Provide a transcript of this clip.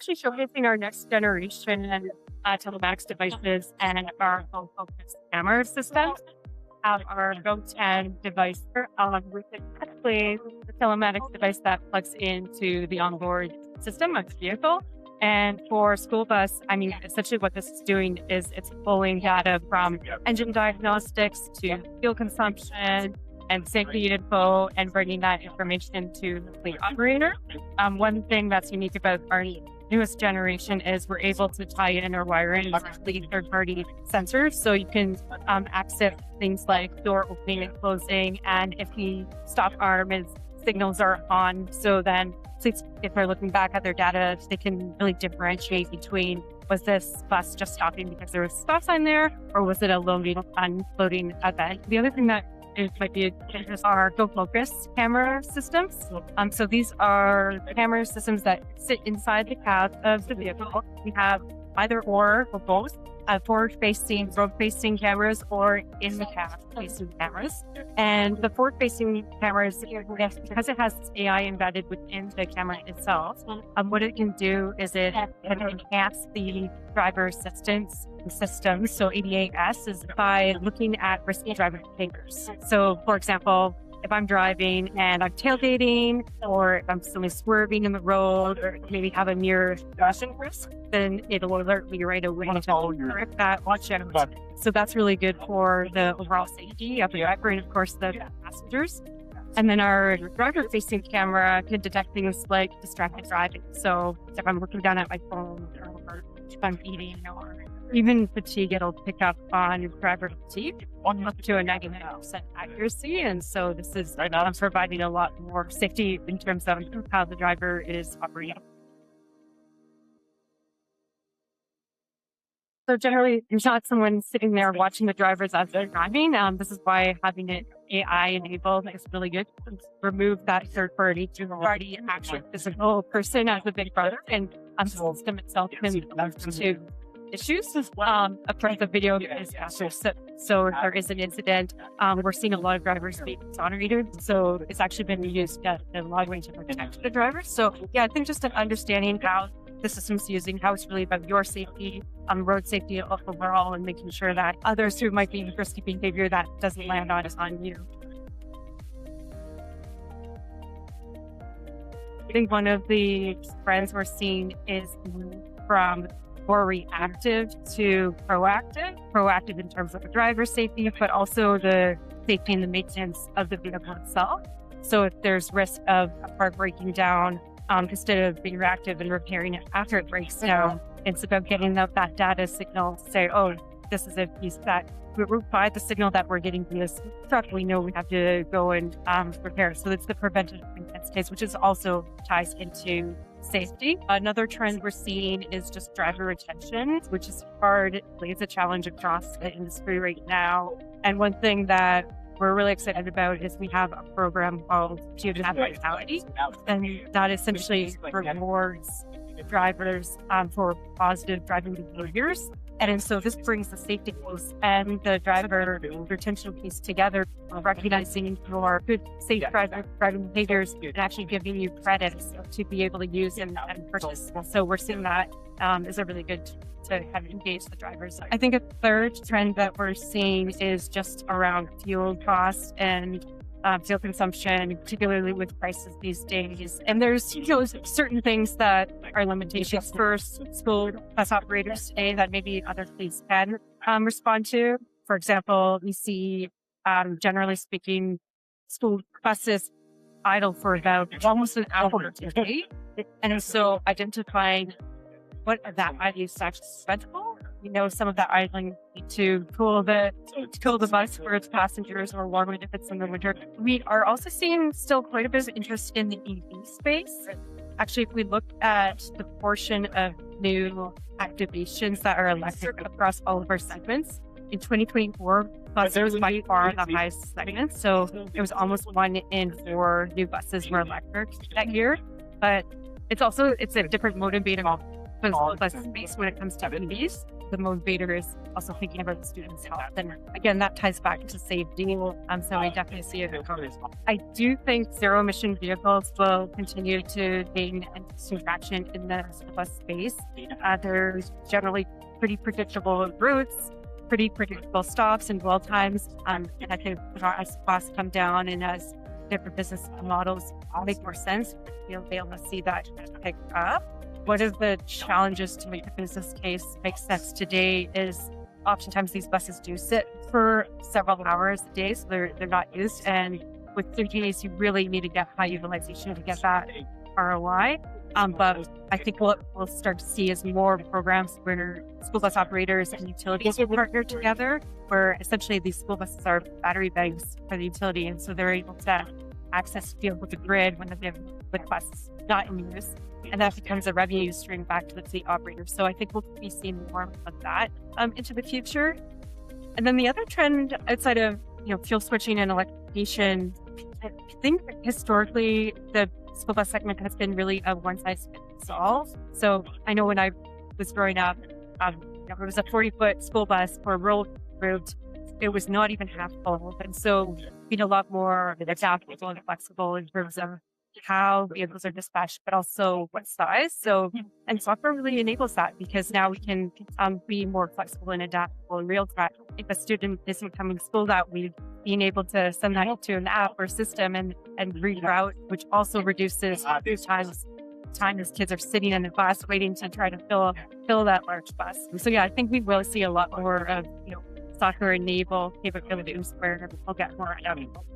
actually showcasing our next generation telematics devices and our full focus camera systems. Our Geotab device, which is actually the telematics device that plugs into the onboard system of the vehicle. And for school bus, I mean, essentially what this is doing is it's pulling data from engine diagnostics to fuel consumption and safety info and bringing that information to the fleet operator. One thing that's unique about our newest generation is we're able to tie in or wire in directly third-party sensors. So you can access things like door opening and closing, and if the stop arm signals are on, so then fleets, if they're looking back at their data, they can really differentiate between, was this bus just stopping because there was a stop sign there, or was it a loading, unloading event? The other thing that might be interesting are Go Focus camera systems. So these are camera systems that sit inside the cab of the vehicle. We have either or both. Forward-facing, road-facing cameras, or in the cab-facing cameras. And the forward-facing cameras, because it has AI embedded within the camera itself, what it can do is it can enhance the driver assistance system. So ADAS is by looking at risky driver behaviors. So, for example, if I'm driving and I'm tailgating, or if I'm suddenly swerving in the road, or maybe have a near crashing risk, then it'll alert me right away to correct that, watch out. So that's really good for the overall safety of the driver and, of course, the passengers. And then our driver-facing camera can detect things like distracted driving. So if I'm looking down at my phone, or if I'm eating, or even fatigue, it'll pick up on driver fatigue up to a 99% accuracy. And so this is providing a lot more safety in terms of how the driver is operating. So generally, there's not someone sitting there watching the drivers as they're driving. This is why having it AI enabled is really good. Remove that third party actual physical person as a big brother, and the system itself can to issues. Of course, the video is so if there is an incident, we're seeing a lot of drivers being exonerated. So it's actually been used in a lot of ways to protect the drivers. So yeah, I think just an understanding how the system's using, how it's really about your safety, road safety overall, and making sure that others who might be in risky behavior that doesn't land on you. I think one of the trends we're seeing is from more reactive to proactive. Proactive in terms of the driver safety, but also the safety and the maintenance of the vehicle itself. So if there's risk of a part breaking down, instead of being reactive and repairing it after it breaks down, it's about getting that data signal to say, oh, this is a piece that by the signal that we're getting from this truck, we know we have to go and repair it. So it's the preventive maintenance case, which is also ties into safety. Another trend we're seeing is just driver retention, which is hard. It's a challenge across the industry right now. And one thing that we're really excited about is we have a program called Geotab Vitality, and that essentially rewards drivers for positive driving behaviors. And so this brings the safety piece and the driver retention piece together, recognizing your good, safe driving behaviors and actually giving you credits to be able to use and purchase. So we're seeing that is a really good to have engaged the drivers. I think a third trend that we're seeing is just around fuel costs and fuel consumption, particularly with prices these days. And there's certain things that are limitations for school bus operators today that maybe other fleets can respond to. For example, we see, generally speaking, school buses idle for about almost an hour a day. And so identifying what that idling is actually spendable. We know some of that idling to cool the bus for its passengers, or warm it if it's in the winter. We are also seeing still quite a bit of interest in the EV space. Actually, if we look at the portion of new activations that are electric across all of our segments, in 2024, buses was by far the highest segment. So it was almost 1 in 4 new buses were electric that year. But it's a different motivating bus space when it comes to EVs. the motivator is also thinking about the student's health. And again, that ties back to safety. So I definitely see it. I do think zero emission vehicles will continue to gain traction in the school bus space. There's generally pretty predictable routes, pretty predictable stops and dwell times. And I think as costs come down and as different business models make more sense, you'll be able to see that pick up. One of the challenges to make the business case make sense today is oftentimes these buses do sit for several hours a day, so they're not used. And with 30 days, you really need to get high utilization to get that ROI. But I think what we'll start to see is more programs where school bus operators and utilities will partner together, where essentially these school buses are battery banks for the utility. And so they're able to access field with the grid when the bus is not in use. And that becomes a revenue stream back to the fleet operator. So I think we'll be seeing more of that into the future. And then the other trend outside of fuel switching and electrification, I think historically the school bus segment has been really a one-size-fits-all. So I know when I was growing up, there was a 40-foot school bus for a rural route. It was not even half full. And so being a lot more adaptable and flexible in terms of how vehicles are dispatched, but also what size. And software really enables that, because now we can be more flexible and adaptable in real time. If a student isn't coming to school that week, being able to send that to an app or system and reroute, which also reduces time as kids are sitting in the bus waiting to try to fill that large bus. So yeah, I think we will see a lot more of software enabled capabilities where we'll get more adaptable.